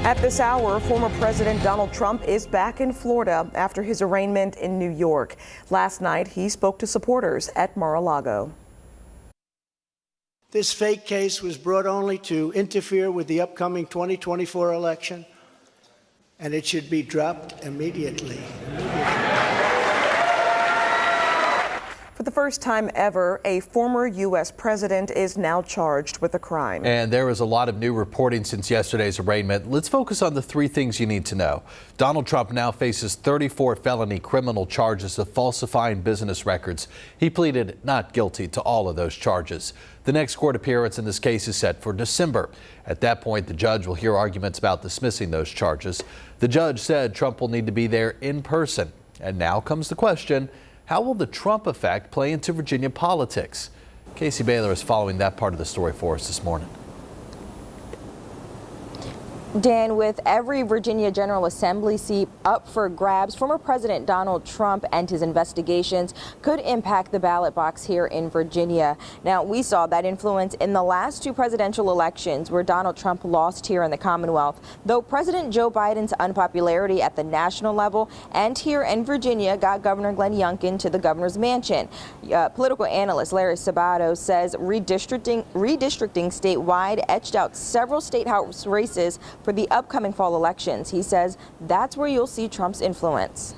At this hour, former President Donald Trump is back in Florida after his arraignment in New York. Last night, he spoke to supporters at Mar-a-Lago. This fake case was brought only to interfere with the upcoming 2024 election, and it should be dropped immediately. For the first time ever, a former U.S. president is now charged with a crime. And there is a lot of new reporting since yesterday's arraignment. Let's focus on the three things you need to know. Donald Trump now faces 34 felony criminal charges of falsifying business records. He pleaded not guilty to all of those charges. The next court appearance in this case is set for December. At that point, the judge will hear arguments about dismissing those charges. The judge said Trump will need to be there in person. And now comes the question, how will the Trump effect play into Virginia politics? Casey Baylor is following that part of the story for us this morning. Dan, with every Virginia General Assembly seat up for grabs, former President Donald Trump and his investigations could impact the ballot box here in Virginia. Now, we saw that influence in the last two presidential elections where Donald Trump lost here in the Commonwealth, though President Joe Biden's unpopularity at the national level and here in Virginia got Governor Glenn Youngkin to the governor's mansion. Political analyst Larry Sabato says redistricting statewide etched out several state house races for the upcoming fall elections. He says that's where you'll see Trump's influence.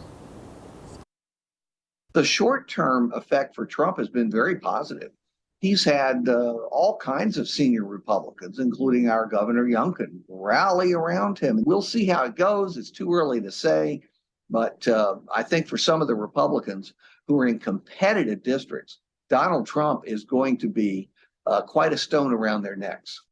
The short-term effect for Trump has been very positive. He's had all kinds of senior Republicans, including our Governor Youngkin, rally around him. We'll see how it goes. It's too early to say, but I think for some of the Republicans who are in competitive districts, Donald Trump is going to be quite a stone around their necks.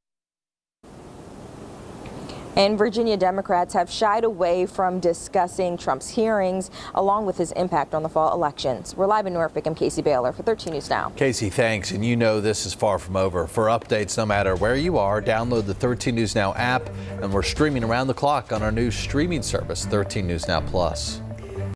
And Virginia Democrats have shied away from discussing Trump's hearings along with his impact on the fall elections. We're live in Norfolk. I'm Casey Baylor for 13 News Now. Casey, thanks. And you know this is far from over. For updates, no matter where you are, download the 13 News Now app. And we're streaming around the clock on our new streaming service, 13 News Now Plus.